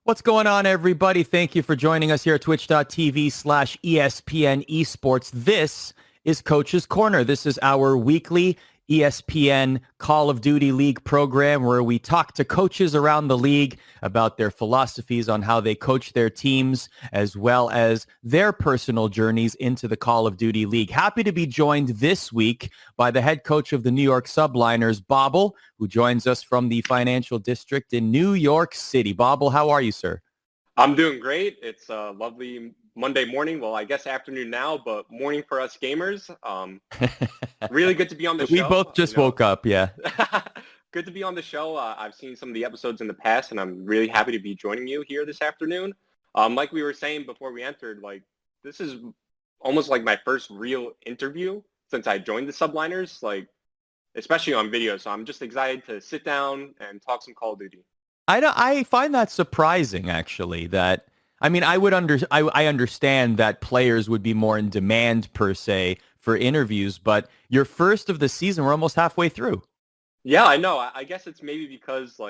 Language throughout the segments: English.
What's going on, everybody? Thank you for joining us here at twitch.tv/ESPN Esports. This is Coach's Corner. This is our weekly ESPN Call of Duty League program where we talk to coaches around the league about their philosophies on how they coach their teams, as well as their personal journeys into the Call of Duty League. Happy to be joined this week by the head coach of the New York Subliners, Boble, who joins us from the Financial District in New York City. Boble, how are you, sir? I'm doing great. It's a lovely Monday morning. Well, I guess afternoon now, but morning for us gamers. Really good to be on the show. We both just woke up, yeah. Good to be on the show. I've seen some of the episodes in the past, and I'm really happy to be joining you here this afternoon. Like we were saying before we entered, this is almost like my first real interview since I joined the Subliners, especially on video. So I'm just excited to sit down and talk some Call of Duty. I find that surprising, actually. I understand that players would be more in demand per se for interviews, but your first of the season, we're almost halfway through. Yeah, I know. I guess it's maybe because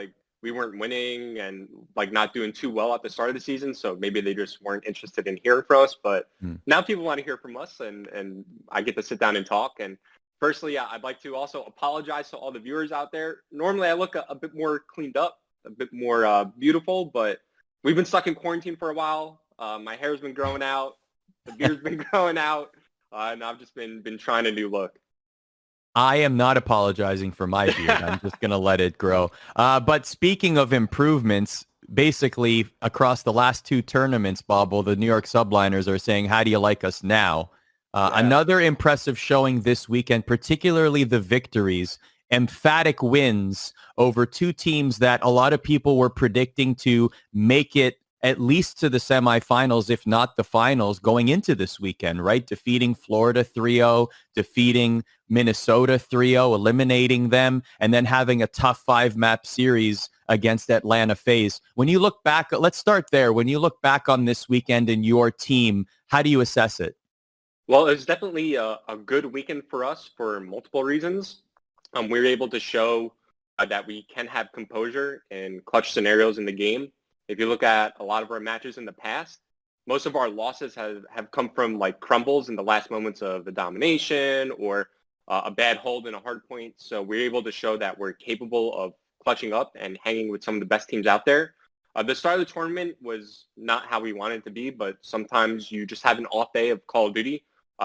we weren't winning and not doing too well at the start of the season, so maybe they just weren't interested in hearing from us. But now people want to hear from us, and I get to sit down and talk. And firstly, I'd like to also apologize to all the viewers out there. Normally, I look a bit more cleaned up, a bit more beautiful, but we've been stuck in quarantine for a while. My hair's been growing out, the beard's been growing out, and I've just been trying a new look. I am not apologizing for my beard. I'm just going to let it grow. But speaking of improvements, basically across the last two tournaments, Boble, the New York Subliners are saying, how do you like us now? Another impressive showing this weekend, particularly the victories. Emphatic wins over two teams that a lot of people were predicting to make it at least to the semifinals, if not the finals, going into this weekend, right? Defeating Florida 3-0, defeating Minnesota 3-0, eliminating them, and then having a tough 5-map series against Atlanta FaZe. When you look back, let's start there. When you look back on this weekend and your team, how do you assess it? Well, it was definitely a good weekend for us for multiple reasons. We were able to show that we can have composure in clutch scenarios in the game. If you look at a lot of our matches in the past, most of our losses have come from crumbles in the last moments of the domination or a bad hold in a hard point. So we're able to show that we're capable of clutching up and hanging with some of the best teams out there. The start of the tournament was not how we wanted it to be, but sometimes you just have an off day of Call of Duty.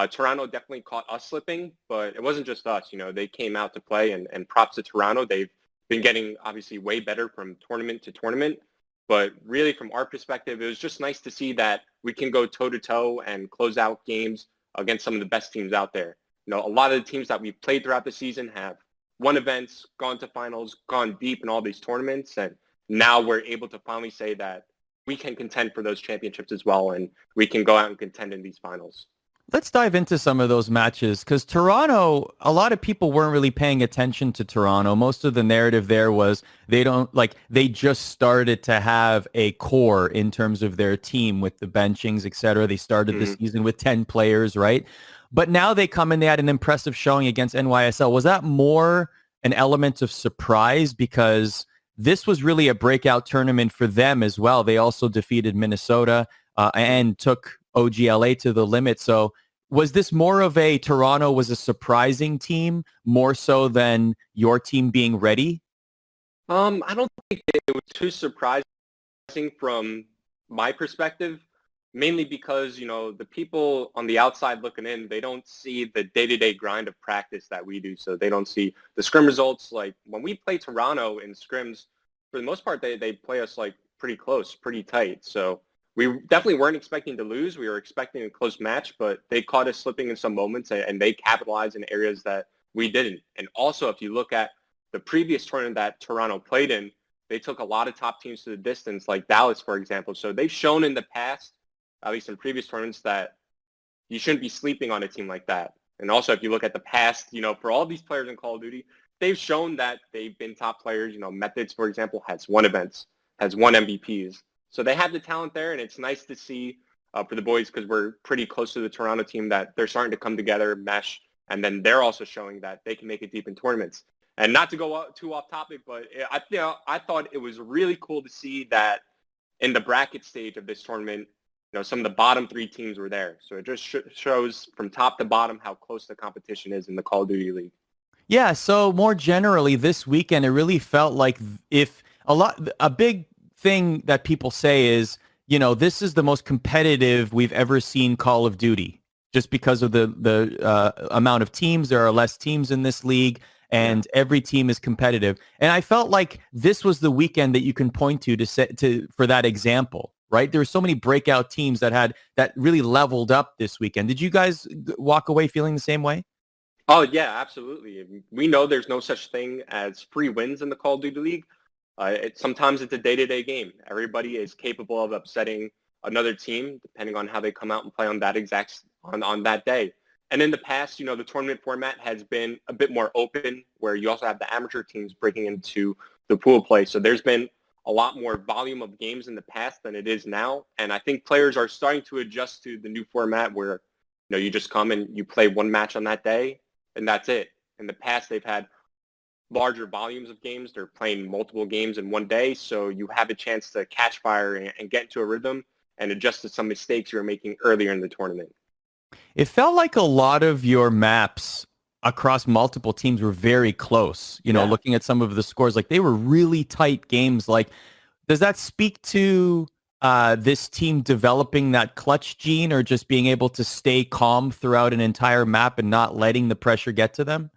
Toronto definitely caught us slipping, but it wasn't just us. They came out to play, and props to Toronto. They've been getting, obviously, way better from tournament to tournament. But really, from our perspective, it was just nice to see that we can go toe-to-toe and close out games against some of the best teams out there. A lot of the teams that we've played throughout the season have won events, gone to finals, gone deep in all these tournaments, and now we're able to finally say that we can contend for those championships as well, and we can go out and contend in these finals. Let's dive into some of those matches because Toronto, a lot of people weren't really paying attention to Toronto. Most of the narrative there was they just started to have a core in terms of their team with the benchings, et cetera. They started the season with 10 players, right? But now they come in, they had an impressive showing against NYSL. Was that more an element of surprise because this was really a breakout tournament for them as well? They also defeated Minnesota and took OGLA to the limit. So was this more of a Toronto was a surprising team more so than your team being ready? I don't think it was too surprising from my perspective, mainly because, the people on the outside looking in, they don't see the day-to-day grind of practice that we do. So they don't see the scrim results. When we play Toronto in scrims, for the most part, they play us pretty close, pretty tight. So we definitely weren't expecting to lose. We were expecting a close match, but they caught us slipping in some moments, and they capitalized in areas that we didn't. And also, if you look at the previous tournament that Toronto played in, they took a lot of top teams to the distance, like Dallas, for example. So they've shown in the past, at least in previous tournaments, that you shouldn't be sleeping on a team like that. And also, if you look at the past, for all these players in Call of Duty, they've shown that they've been top players. Methods, for example, has won events, has won MVPs. So they have the talent there, and it's nice to see for the boys because we're pretty close to the Toronto team that they're starting to come together, mesh, and then they're also showing that they can make it deep in tournaments. And not to go too off topic, but I thought it was really cool to see that in the bracket stage of this tournament, some of the bottom 3 teams were there. So it just shows from top to bottom how close the competition is in the Call of Duty League. Yeah, so more generally this weekend, it really felt like a big thing that people say is, this is the most competitive we've ever seen Call of Duty, just because of the amount of teams. There are less teams in this league, and every team is competitive. And I felt like this was the weekend that you can point to for that example, right? There were so many breakout teams that really leveled up this weekend. Did you guys walk away feeling the same way? Oh, yeah, absolutely. We know there's no such thing as free wins in the Call of Duty League. Sometimes it's a day-to-day game. Everybody is capable of upsetting another team, depending on how they come out and play on that on that day. And in the past, the tournament format has been a bit more open, where you also have the amateur teams breaking into the pool play. So there's been a lot more volume of games in the past than it is now. And I think players are starting to adjust to the new format where, you just come and you play one match on that day, and that's it. In the past, they've had larger volumes of games. They're playing multiple games in one day, so you have a chance to catch fire and get into a rhythm and adjust to some mistakes you were making earlier in the tournament. It felt like a lot of your maps across multiple teams were very close. Looking at some of the scores, like they were really tight games. Like, does that speak to this team developing that clutch gene, or just being able to stay calm throughout an entire map and not letting the pressure get to them?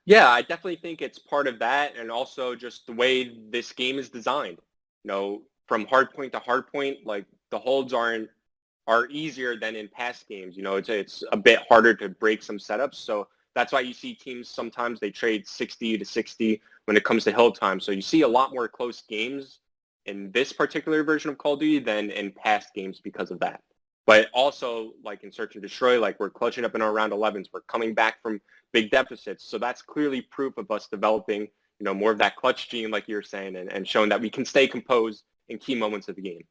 Yeah, I definitely think it's part of that, and also just the way this game is designed. From hard point to hard point, like the holds are easier than in past games. It's a bit harder to break some setups, so that's why you see teams sometimes they trade 60 to 60 when it comes to hill time. So you see a lot more close games in this particular version of Call of Duty than in past games because of that. But also, like in Search and Destroy, like we're clutching up in our round 11s. We're coming back from big deficits. So that's clearly proof of us developing, more of that clutch gene, like you're saying, and showing that we can stay composed in key moments of the game.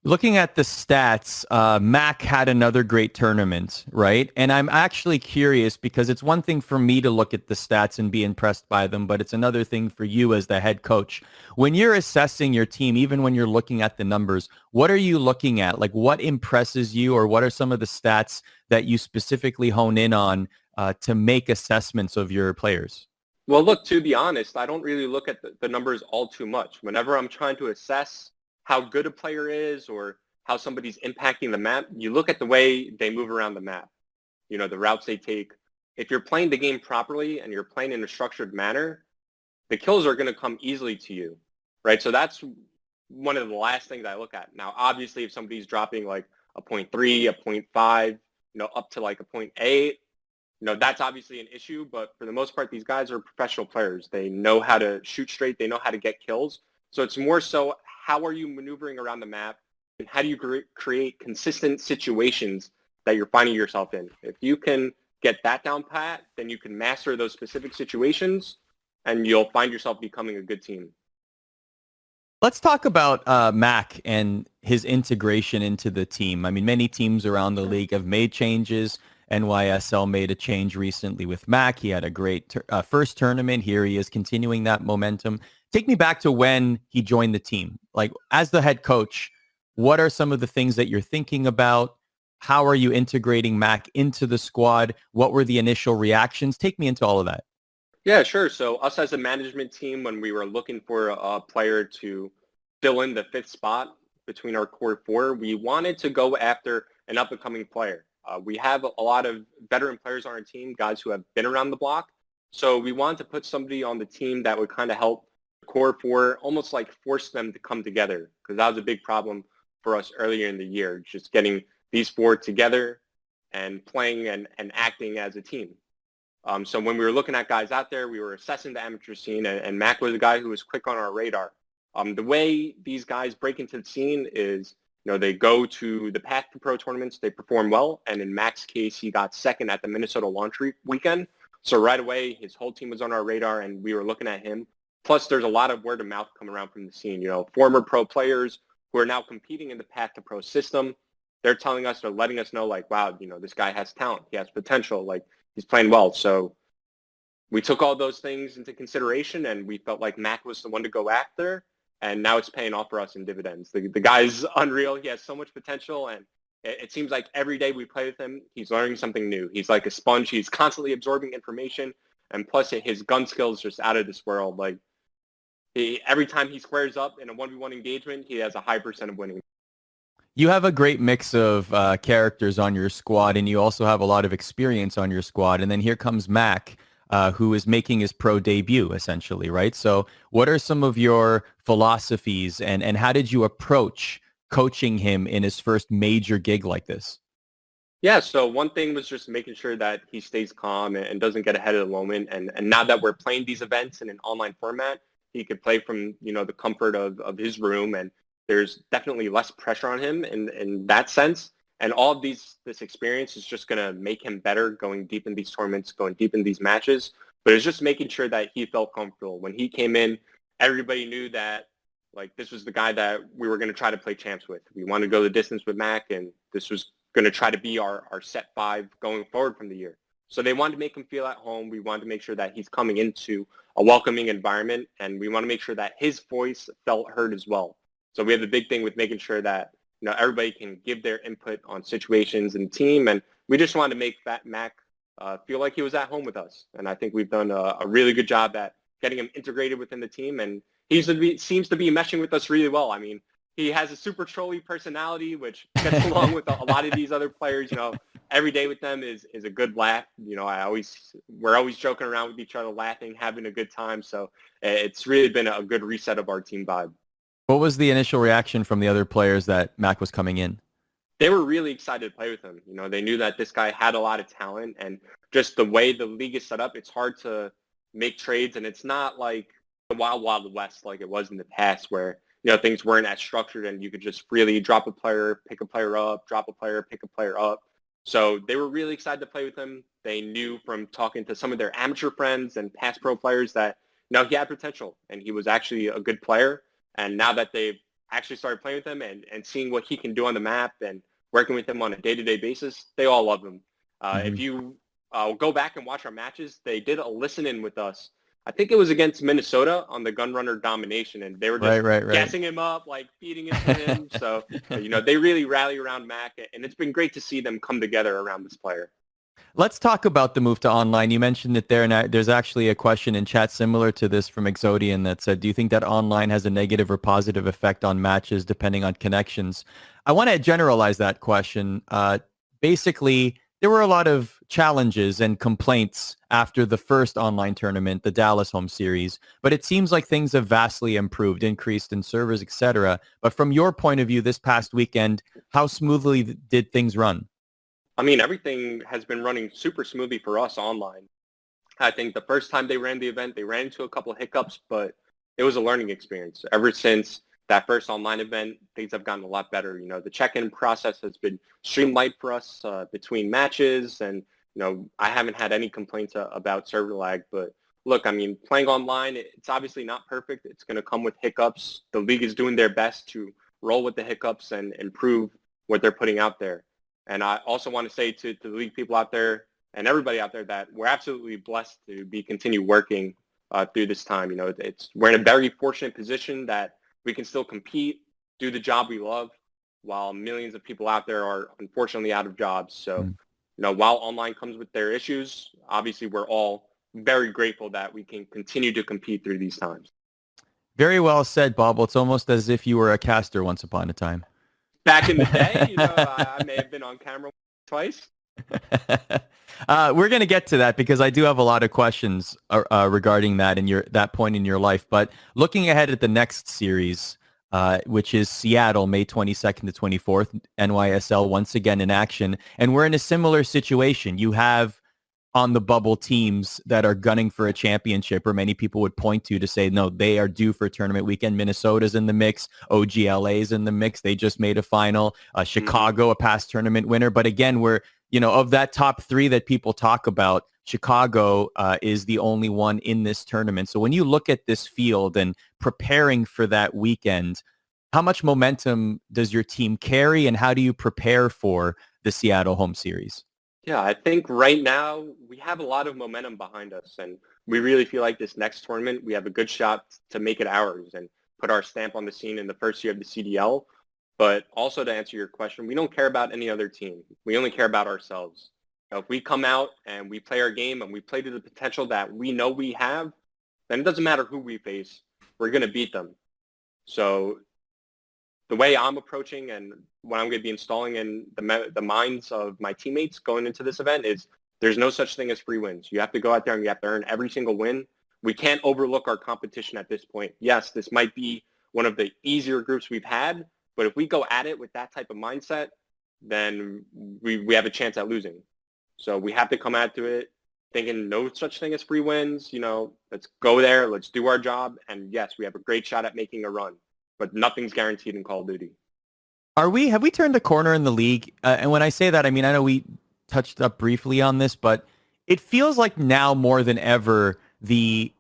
Looking at the stats, Mack had another great tournament, right? And I'm actually curious because it's one thing for me to look at the stats and be impressed by them, but it's another thing for you as the head coach. When you're assessing your team, even when you're looking at the numbers, what are you looking at? Like, what impresses you, or what are some of the stats that you specifically hone in on to make assessments of your players? Well, look, to be honest, I don't really look at the numbers all too much. Whenever I'm trying to assess how good a player is or how somebody's impacting the map, you look at the way they move around the map, the routes they take. If you're playing the game properly and you're playing in a structured manner, the kills are going to come easily to you, right? So that's one of the last things I look at. Now, obviously, if somebody's dropping like a 0.3, a 0.5, up to like a 0.8, that's obviously an issue. But for the most part, these guys are professional players. They know how to shoot straight. They know how to get kills. So it's more so, how are you maneuvering around the map, and how do you create consistent situations that you're finding yourself in? If you can get that down pat, then you can master those specific situations, and you'll find yourself becoming a good team. Let's talk about Mack and his integration into the team. I mean, many teams around the league have made changes. NYSL made a change recently with Mack. He had a great first tournament. Here he is continuing that momentum. Take me back to when he joined the team. Like, as the head coach, what are some of the things that you're thinking about? How are you integrating Mack into the squad? What were the initial reactions? Take me into all of that. Yeah, sure. So us as a management team, when we were looking for a player to fill in the 5th spot between our core 4, we wanted to go after an up-and-coming player. We have a lot of veteran players on our team, guys who have been around the block. So we wanted to put somebody on the team that would kind of help the core 4, almost like force them to come together, because that was a big problem for us earlier in the year, just getting these 4 together and playing and acting as a team. So when we were looking at guys out there, we were assessing the amateur scene, and Mack was a guy who was quick on our radar. The way these guys break into the scene is, they go to the Path to Pro tournaments, they perform well, and in Mack's case, he got second at the Minnesota launch weekend. So right away, his whole team was on our radar, and we were looking at him. Plus, there's a lot of word of mouth coming around from the scene. Former pro players who are now competing in the Path to Pro system, they're telling us, they're letting us know, like, wow, this guy has talent, he has potential, like, he's playing well. So we took all those things into consideration, and we felt like Mack was the one to go after. and now it's paying off for us in dividends. The guy's unreal. He has so much potential, and it seems like every day we play with him, he's learning something new. He's like a sponge. He's constantly absorbing information, and plus his gun skill is just out of this world. Like every time he squares up in a 1v1 engagement, he has a high % of winning. You have a great mix of characters on your squad, and you also have a lot of experience on your squad. And then here comes Mack, who is making his pro debut, essentially, right? So what are some of your philosophies, and how did you approach coaching him in his first major gig like this? Yeah, so one thing was just making sure that he stays calm and doesn't get ahead of the moment. And now that we're playing these events in an online format, he could play from, the comfort of his room, and there's definitely less pressure on him in that sense. And all of this experience is just going to make him better going deep in these tournaments, going deep in these matches. But it's just making sure that he felt comfortable. When he came in, everybody knew that, like, this was the guy that we were going to try to play champs with. We wanted to go the distance with Mack, and this was going to try to be our set 5 going forward from the year. So they wanted to make him feel at home. We wanted to make sure that he's coming into a welcoming environment, and we want to make sure that his voice felt heard as well. So we have the big thing with making sure that everybody can give their input on situations and team, and we just wanted to make Mack feel like he was at home with us. And I think we've done a really good job at getting him integrated within the team, and he seems to be meshing with us really well. I mean, he has a super trolly personality, which gets along with a lot of these other players. Every day with them is a good laugh. We're always joking around with each other, laughing, having a good time. So it's really been a good reset of our team vibe. What was the initial reaction from the other players that Mack was coming in? They were really excited to play with him. They knew that this guy had a lot of talent, and just the way the league is set up, it's hard to make trades, and it's not like the wild, wild west like it was in the past where, things weren't as structured and you could just really drop a player, pick a player up, drop a player, pick a player up. So they were really excited to play with him. They knew from talking to some of their amateur friends and past pro players that, he had potential and he was actually a good player. And now that they've actually started playing with him and seeing what he can do on the map and working with him on a day-to-day basis, they all love him. If you go back and watch our matches, they did a listen-in with us. I think it was against Minnesota on the gun runner domination, and they were just gassing him up, like feeding it to him. So, they really rally around Mack, and it's been great to see them come together around this player. Let's talk about the move to online. You mentioned it there, and there's actually a question in chat similar to this from Exodian that said, do you think that online has a negative or positive effect on matches depending on connections? I want to generalize that question. Basically, there were a lot of challenges and complaints after the first online tournament, the Dallas home series, but it seems like things have vastly improved, increased in servers, etc. But from your point of view this past weekend, how smoothly did things run? I mean, everything has been running super smoothly for us online. I think the first time they ran the event, they ran into a couple of hiccups, but it was a learning experience. Ever since that first online event, things have gotten a lot better. The check-in process has been streamlined for us between matches, and I haven't had any complaints about server lag. But look, I mean, playing online, it's obviously not perfect. It's going to come with hiccups. The league is doing their best to roll with the hiccups and improve what they're putting out there. And I also want to say to the league people out there and everybody out there that we're absolutely blessed to continue working through this time. We're in a very fortunate position that we can still compete, do the job we love, while millions of people out there are unfortunately out of jobs. So, while online comes with their issues, obviously we're all very grateful that we can continue to compete through these times. Very well said, Boble. It's almost as if you were a caster once upon a time. Back in the day, I may have been on camera twice. We're going to get to that because I do have a lot of questions regarding that and that point in your life. But looking ahead at the next series, which is Seattle, May 22nd to 24th, NYSL once again in action. And we're in a similar situation. You have on the bubble teams that are gunning for a championship, or many people would point to say, no, they are due for tournament weekend. Minnesota's in the mix. OGLA's in the mix. They just made a final. Chicago, a past tournament winner. But again, we're, of that top 3 that people talk about, Chicago is the only one in this tournament. So when you look at this field and preparing for that weekend, how much momentum does your team carry, and how do you prepare for the Seattle home series? Yeah, I think right now we have a lot of momentum behind us, and we really feel like this next tournament, we have a good shot to make it ours. And put our stamp on the scene in the first year of the CDL. But also to answer your question, we don't care about any other team. We only care about ourselves. If we come out and we play our game and we play to the potential that we know we have, then it doesn't matter who we face. We're going to beat them. So the way I'm approaching and what I'm going to be installing in the minds of my teammates going into this event is there's no such thing as free wins. You have to go out there and you have to earn every single win. We can't overlook our competition at this point. Yes, this might be one of the easier groups we've had, but if we go at it with that type of mindset, then we have a chance at losing. So we have to come out to it thinking no such thing as free wins. Let's go there, let's do our job, and yes, we have a great shot at making a run, but nothing's guaranteed in Call of Duty. Have we turned a corner in the league? And when I say that, I mean, I know we touched up briefly on this, but it feels like now more than ever, the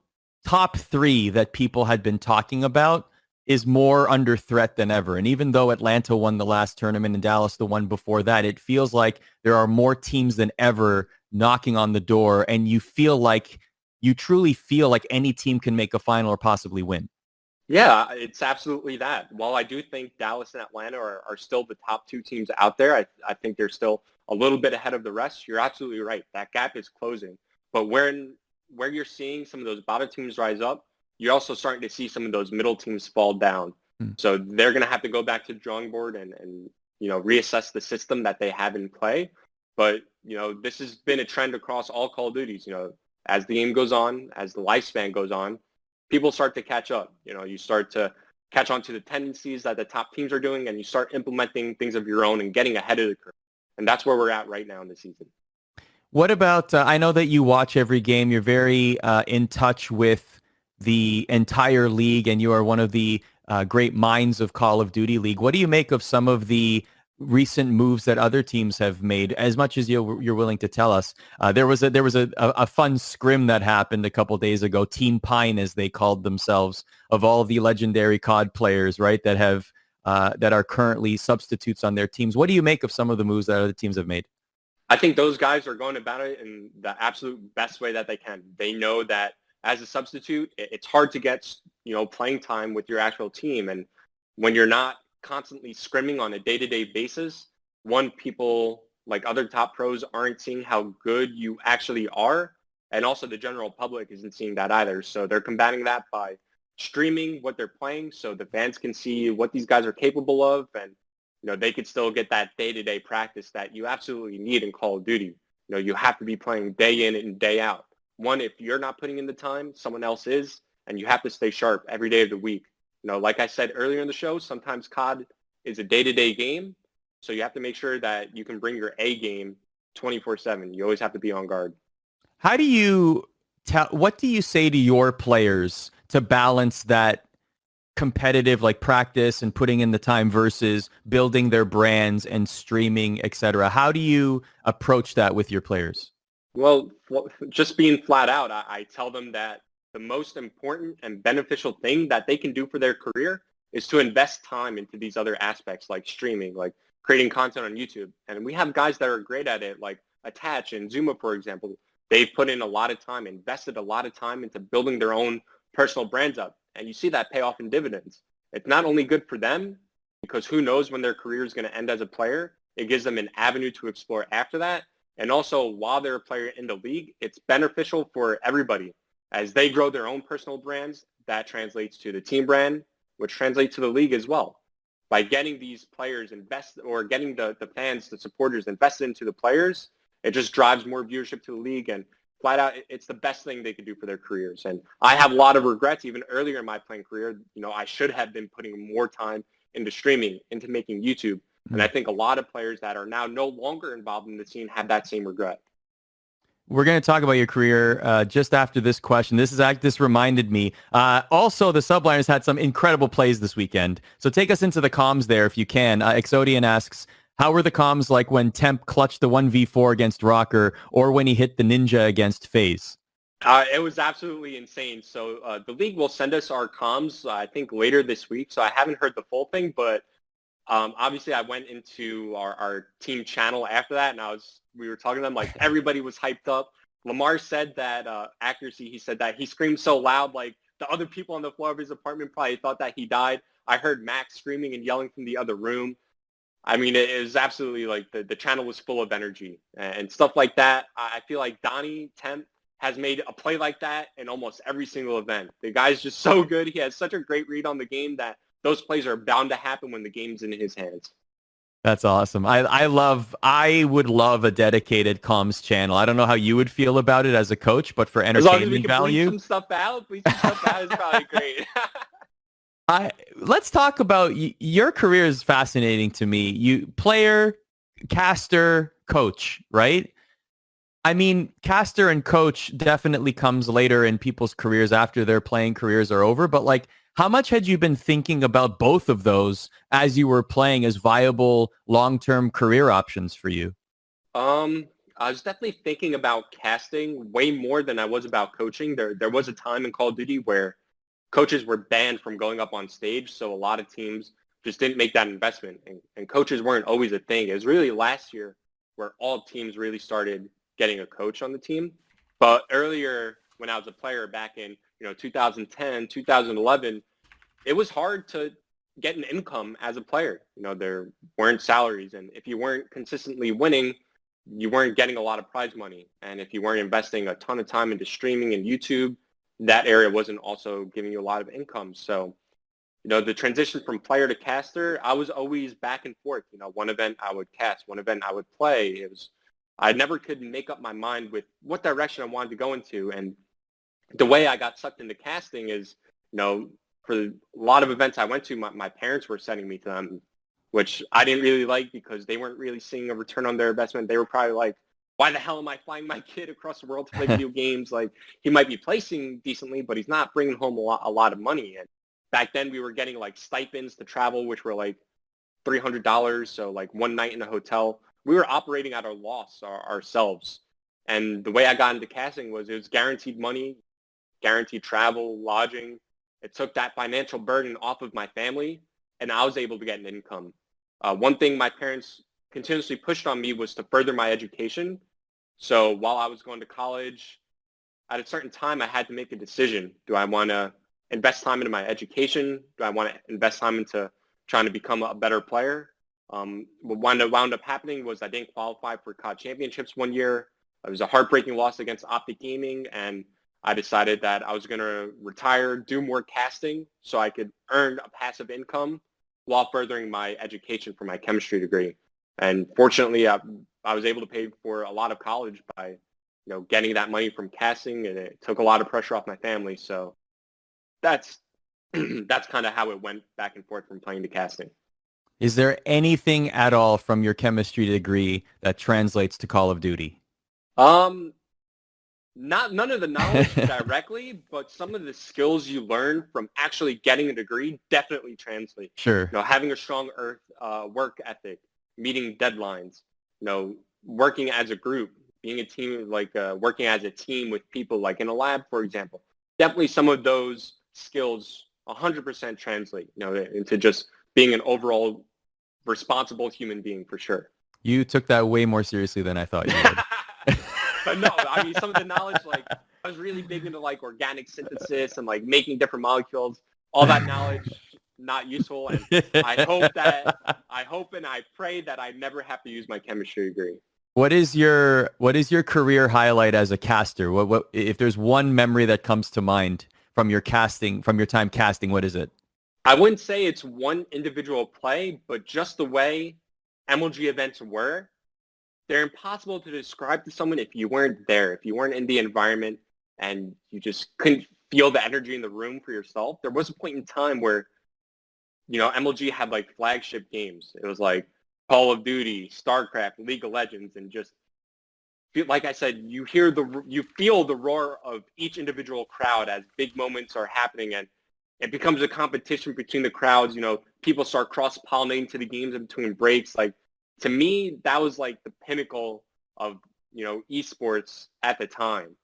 top three that people had been talking about is more under threat than ever. And even though Atlanta won the last tournament and Dallas the one before that, it feels like there are more teams than ever knocking on the door, and you truly feel like any team can make a final or possibly win. Yeah, it's absolutely that. While I do think Dallas and Atlanta are still the top two teams out there, I think they're still a little bit ahead of the rest. You're absolutely right. That gap is closing. But where you're seeing some of those bottom teams rise up, you're also starting to see some of those middle teams fall down. So they're going to have to go back to the drawing board and reassess the system that they have in play. But, this has been a trend across all Call of Duties. As the game goes on, as the lifespan goes on, people start to catch up. You start to catch on to the tendencies that the top teams are doing, and you start implementing things of your own and getting ahead of the curve. And that's where we're at right now in the season. What about, I know that you watch every game. You're very in touch with the entire league, and you are one of the great minds of Call of Duty League. What do you make of some of the recent moves that other teams have made, as much as you're willing to tell us? There was a fun scrim that happened a couple days ago, Team Pine, as they called themselves, of all the legendary COD players, right, that have that are currently substitutes on their teams. What do you make of some of the moves that other teams have made? I think those guys are going about it in the absolute best way that they can. They know that as a substitute, it's hard to get, playing time with your actual team. And when you're not constantly scrimming on a day-to-day basis, people like other top pros aren't seeing how good you actually are. And also the general public isn't seeing that either. So they're combating that by streaming what they're playing so the fans can see what these guys are capable of. And, they could still get that day-to-day practice that you absolutely need in Call of Duty. You have to be playing day in and day out. One, if you're not putting in the time, someone else is, and you have to stay sharp every day of the week. Like I said earlier in the show, sometimes COD is a day-to-day game, so you have to make sure that you can bring your A game 24/7. You always have to be on guard. How do you what do you say to your players to balance that competitive practice and putting in the time versus building their brands and streaming, etc.? How do you approach that with your players? Well, just being flat out, I tell them that the most important and beneficial thing that they can do for their career is to invest time into these other aspects like streaming, like creating content on YouTube. And we have guys that are great at it, like Attach and Zuma, for example. They've put in a lot of time, invested a lot of time into building their own personal brands up. And you see that pay off in dividends. It's not only good for them, because who knows when their career is going to end as a player. It gives them an avenue to explore after that. And also, while they're a player in the league, it's beneficial for everybody. As they grow their own personal brands, that translates to the team brand, which translates to the league as well. By getting these players getting the fans, the supporters invested into the players, it just drives more viewership to the league. And flat out, it's the best thing they could do for their careers. And I have a lot of regrets even earlier in my playing career. I should have been putting more time into streaming, into making YouTube. And I think a lot of players that are now no longer involved in the scene have that same regret. We're going to talk about your career just after this question. This reminded me. Also, the Subliners had some incredible plays this weekend. So take us into the comms there if you can. Exodian asks, how were the comms like when Temp clutched the 1v4 against Rocker or when he hit the Ninja against FaZe? It was absolutely insane. So the league will send us our comms, I think, later this week. So I haven't heard the full thing, but obviously I went into our team channel after that, and we were talking to them, everybody was hyped up. Lamar said that accuracy, he said that he screamed so loud, the other people on the floor of his apartment probably thought that he died. I heard Mack screaming and yelling from the other room. I mean, it was absolutely like the channel was full of energy and stuff like that. I feel like Donnie Temp has made a play like that in almost every single event. The guy's just so good. He has such a great read on the game that those plays are bound to happen when the game's in his hands. That's awesome. I would love a dedicated comms channel. I don't know how you would feel about it as a coach, but for As long as we entertainment can value, bleep some stuff out is probably great. let's talk about your career is fascinating to me. You player, caster, coach, right? I mean, caster and coach definitely comes later in people's careers after their playing careers are over. But like, how much had you been thinking about both of those as you were playing as viable long-term career options for you? I was definitely thinking about casting way more than I was about coaching. There was a time in Call of Duty where coaches were banned from going up on stage, so a lot of teams just didn't make that investment, and coaches weren't always a thing. It was really last year where all teams really started getting a coach on the team. But earlier, when I was a player back in 2010, 2011, it was hard to get an income as a player. There weren't salaries, and if you weren't consistently winning, you weren't getting a lot of prize money. And if you weren't investing a ton of time into streaming and YouTube, that area wasn't also giving you a lot of income. So, the transition from player to caster, I was always back and forth. One event I would cast, one event I would play. I never could make up my mind with what direction I wanted to go into. And the way I got sucked into casting is, for a lot of events I went to, my parents were sending me to them, which I didn't really like because they weren't really seeing a return on their investment. They were probably like, why the hell am I flying my kid across the world to play video games? Like, he might be placing decently, but he's not bringing home a lot of money. And back then we were getting like stipends to travel, which were like $300. So like one night in a hotel, we were operating at a loss ourselves. And the way I got into casting was it was guaranteed money, guaranteed travel, lodging. It took that financial burden off of my family, and I was able to get an income. One thing my parents continuously pushed on me was to further my education. So while I was going to college, at a certain time, I had to make a decision. Do I want to invest time into my education? Do I want to invest time into trying to become a better player? What wound up happening was I didn't qualify for COD championships one year. It was a heartbreaking loss against Optic Gaming, and I decided that I was going to retire, do more casting so I could earn a passive income while furthering my education for my chemistry degree. And fortunately, I was able to pay for a lot of college by, getting that money from casting, and it took a lot of pressure off my family. So that's kind of how it went back and forth from playing to casting. Is there anything at all from your chemistry degree that translates to Call of Duty? None of the knowledge directly, but some of the skills you learn from actually getting a degree definitely translate. Sure. Having a strong work ethic, meeting deadlines, working as a group, being a team, like working as a team with people, like in a lab, for example. Definitely some of those skills 100% translate, into just being an overall responsible human being, for sure. You took that way more seriously than I thought you would. But no, I mean, some of the knowledge, like I was really big into like organic synthesis and like making different molecules. All that knowledge, not useful. And I hope and I pray that I never have to use my chemistry degree. What is your career highlight as a caster? What if there's one memory that comes to mind from your time casting, what is it? I wouldn't say it's one individual play, but just the way MLG events were. They're impossible to describe to someone if you weren't there, if you weren't in the environment and you just couldn't feel the energy in the room for yourself. There was a point in time where, MLG had like flagship games. It was like Call of Duty, StarCraft, League of Legends, and just, like I said, you feel the roar of each individual crowd as big moments are happening, and it becomes a competition between the crowds. People start cross-pollinating to the games in between breaks. Like, to me, that was like the pinnacle of, esports at the time.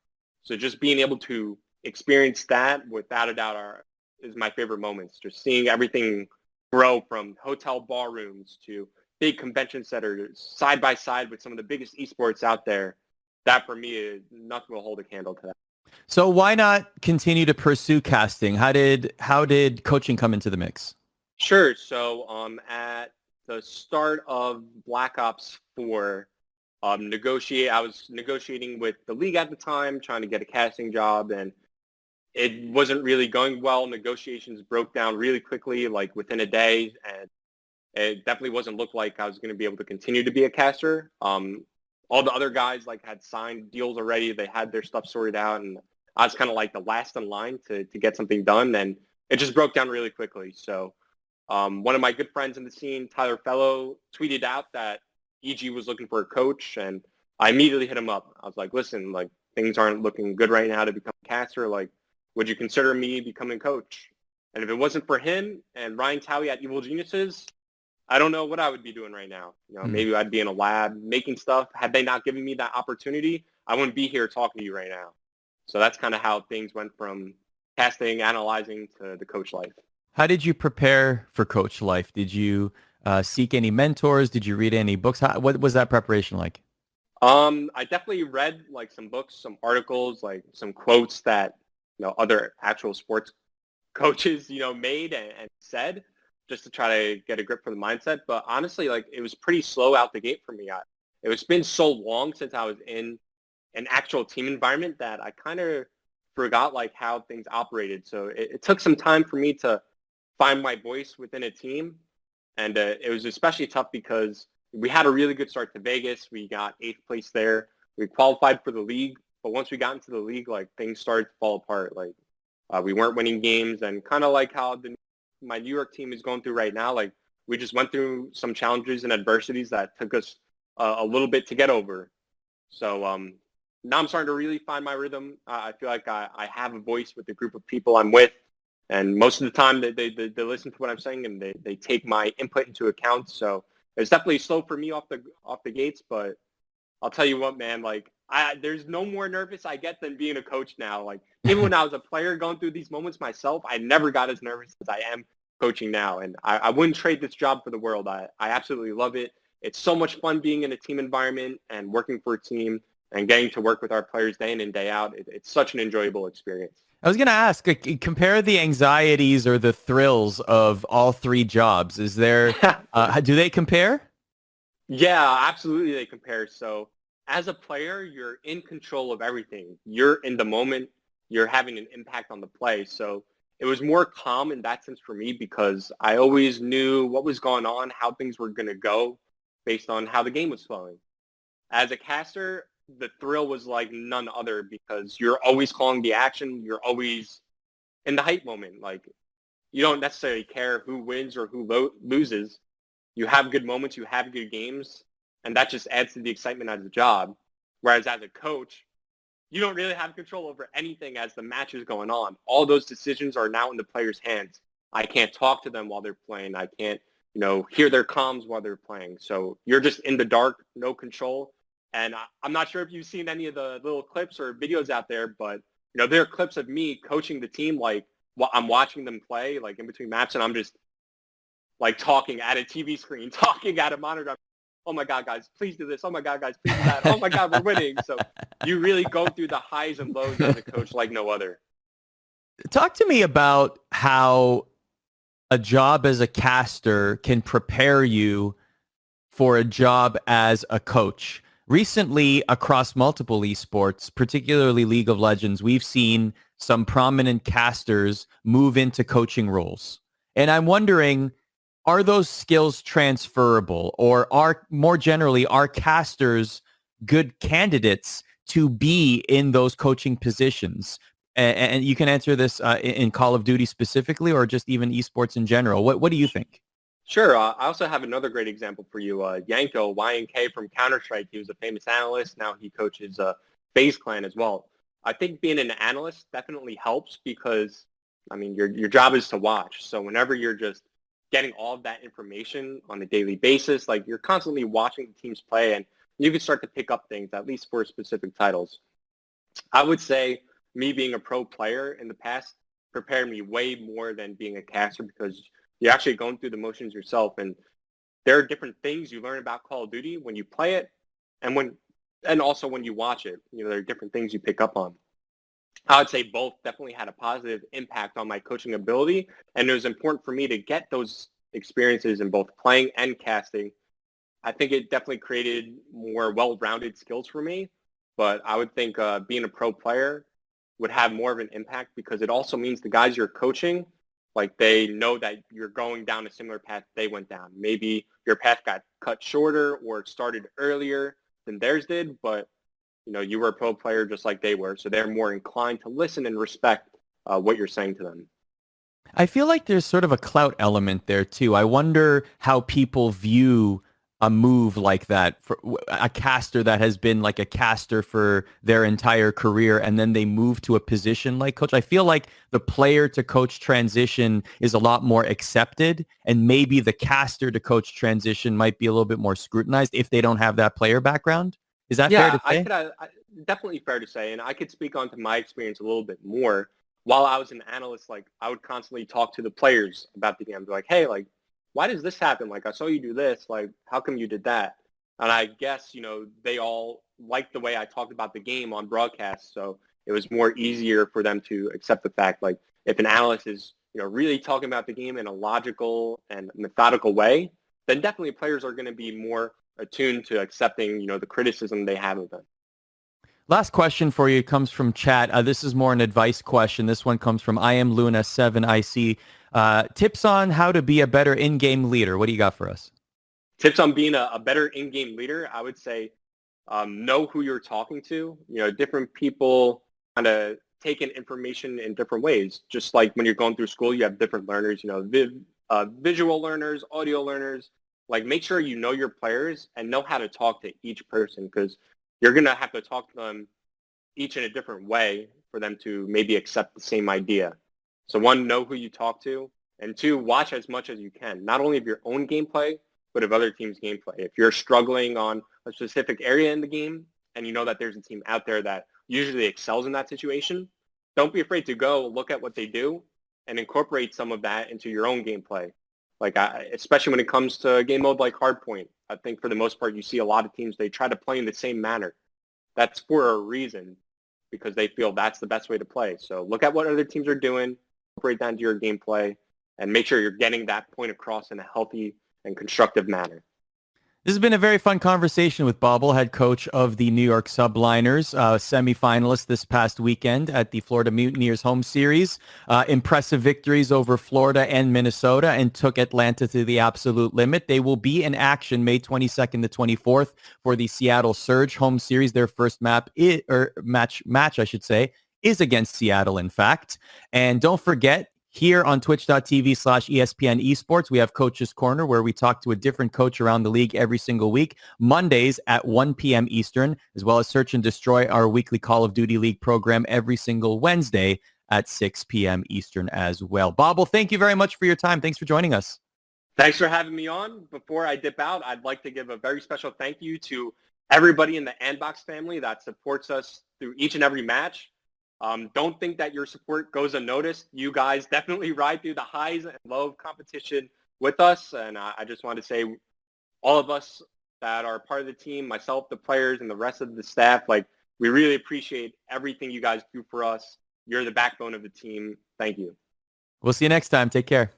So just being able to experience that without a doubt is my favorite moments. Just seeing everything grow from hotel ballrooms to big convention centers side by side with some of the biggest esports out there. That for me is nothing will hold a candle to that. So why not continue to pursue casting? How did coaching come into the mix? Sure. So at the start of Black Ops 4, I was negotiating with the league at the time, trying to get a casting job, and it wasn't really going well. Negotiations broke down really quickly, like within a day, and it definitely wasn't look like I was going to be able to continue to be a caster. All the other guys like had signed deals already. They had their stuff sorted out, and I was kind of like the last in line to get something done, and it just broke down really quickly. So one of my good friends in the scene, Tyler Fellow, tweeted out that EG was looking for a coach, and I immediately hit him up. I was like, listen, like things aren't looking good right now to become a caster. Like, would you consider me becoming coach? And if it wasn't for him and Ryan Talley at Evil Geniuses, I don't know what I would be doing right now. Maybe I'd be in a lab making stuff. Had they not given me that opportunity, I wouldn't be here talking to you right now. So that's kind of how things went from casting, analyzing to the coach life. How did you prepare for coach life? Did you seek any mentors? Did you read any books? What was that preparation like? I definitely read like some books, some articles, like some quotes that other actual sports coaches made and said, just to try to get a grip for the mindset. But honestly, like it was pretty slow out the gate for me. It's been so long since I was in an actual team environment that I kind of forgot like how things operated. So it took some time for me to find my voice within a team. And it was especially tough because we had a really good start to Vegas. We got 8th place there. We qualified for the league. But once we got into the league, like things started to fall apart. Like we weren't winning games, and kind of like how my New York team is going through right now. Like we just went through some challenges and adversities that took us a little bit to get over. So now I'm starting to really find my rhythm. I feel like I have a voice with the group of people I'm with. And most of the time they listen to what I'm saying, and they take my input into account. So it's definitely slow for me off the gates, but I'll tell you what, man, like there's no more nervous I get than being a coach now. Like even when I was a player going through these moments myself, I never got as nervous as I am coaching now. And I wouldn't trade this job for the world. I absolutely love it. It's so much fun being in a team environment and working for a team and getting to work with our players day in and day out. It's such an enjoyable experience. I was going to ask, compare the anxieties or the thrills of all three jobs. Is there, do they compare? Yeah, absolutely they compare. So as a player, you're in control of everything. You're in the moment. You're having an impact on the play. So it was more calm in that sense for me because I always knew what was going on, how things were going to go based on how the game was flowing. As a caster, the thrill was like none other because you're always calling the action. You're always in the hype moment. Like you don't necessarily care who wins or who loses. You have good moments. You have good games. And that just adds to the excitement as a job. Whereas as a coach, you don't really have control over anything as the match is going on. All those decisions are now in the players' hands. I can't talk to them while they're playing. I can't, hear their comms while they're playing. So you're just in the dark, no control. And I'm not sure if you've seen any of the little clips or videos out there, but, there are clips of me coaching the team, like I'm watching them play, like in between maps, and I'm just like talking at a TV screen, talking at a monitor. Oh my God, guys, please do this. Oh my God, guys, please do that. Oh my God, we're winning. So you really go through the highs and lows as a coach like no other. Talk to me about how a job as a caster can prepare you for a job as a coach. Recently, across multiple esports, particularly League of Legends, we've seen some prominent casters move into coaching roles. And I'm wondering, are those skills transferable, or more generally, are casters good candidates to be in those coaching positions? And you can answer this in Call of Duty specifically, or just even esports in general. What do you think? Sure. I also have another great example for you. Yanko, YNK from Counter-Strike. He was a famous analyst. Now he coaches FaZe Clan as well. I think being an analyst definitely helps because, your job is to watch. So whenever you're just getting all of that information on a daily basis, like you're constantly watching the teams play, and you can start to pick up things, at least for specific titles. I would say me being a pro player in the past prepared me way more than being a caster because you're actually going through the motions yourself, and there are different things you learn about Call of Duty when you play it, and also when you watch it. There are different things you pick up on. I would say both definitely had a positive impact on my coaching ability, and it was important for me to get those experiences in both playing and casting. I think it definitely created more well-rounded skills for me, but I would think being a pro player would have more of an impact because it also means the guys you're coaching, like they know that you're going down a similar path they went down. Maybe your path got cut shorter or it started earlier than theirs did, but you were a pro player just like they were, so they're more inclined to listen and respect what you're saying to them. I feel like there's sort of a clout element there too. I wonder how people view a move like that for a caster that has been like a caster for their entire career and then they move to a position like coach. I feel like the player to coach transition is a lot more accepted, and maybe the caster to coach transition might be a little bit more scrutinized if they don't have that player background. Is that fair Yeah, to say? definitely fair to say, and I could speak onto my experience a little bit more. While I was an analyst, like I would constantly talk to the players about the game. Be like, hey, like, why does this happen? Like, I saw you do this. Like, how come you did that? And I guess, they all liked the way I talked about the game on broadcast. So it was more easier for them to accept the fact, like, if an analyst is, really talking about the game in a logical and methodical way, then definitely players are going to be more attuned to accepting, the criticism they have of them. Last question for you comes from chat. This is more an advice question. This one comes from I am Luna 7IC. Tips on how to be a better in-game leader. What do you got for us? Tips on being a better in-game leader, I would say know who you're talking to. Different people kind of take in information in different ways. Just like when you're going through school, you have different learners, visual learners, audio learners. Like make sure you know your players and know how to talk to each person, because you're going to have to talk to them each in a different way for them to maybe accept the same idea. So one, know who you talk to, and two, watch as much as you can, not only of your own gameplay, but of other teams' gameplay. If you're struggling on a specific area in the game and you know that there's a team out there that usually excels in that situation, don't be afraid to go look at what they do and incorporate some of that into your own gameplay. Like, especially when it comes to a game mode like Hardpoint, I think for the most part, you see a lot of teams, they try to play in the same manner. That's for a reason, because they feel that's the best way to play. So look at what other teams are doing, incorporate that into your gameplay, and make sure you're getting that point across in a healthy and constructive manner. This has been a very fun conversation with Boble, head coach of the New York Subliners, semifinalist this past weekend at the Florida Mutineers home series. Impressive victories over Florida and Minnesota, and took Atlanta to the absolute limit. They will be in action May 22nd to 24th for the Seattle Surge home series. Their first match, I should say, is against Seattle, in fact. And don't forget, here on twitch.tv/ESPN Esports, we have Coach's Corner, where we talk to a different coach around the league every single week, Mondays at 1 p.m. Eastern, as well as Search and Destroy, our weekly Call of Duty League program, every single Wednesday at 6 p.m. Eastern as well. Boble, thank you very much for your time. Thanks for joining us. Thanks for having me on. Before I dip out, I'd like to give a very special thank you to everybody in the Andbox family that supports us through each and every match. Don't think that your support goes unnoticed. You guys definitely ride through the highs and lows of competition with us. And I just want to say, all of us that are part of the team, myself, the players, and the rest of the staff, like, we really appreciate everything you guys do for us. You're the backbone of the team. Thank you. We'll see you next time. Take care.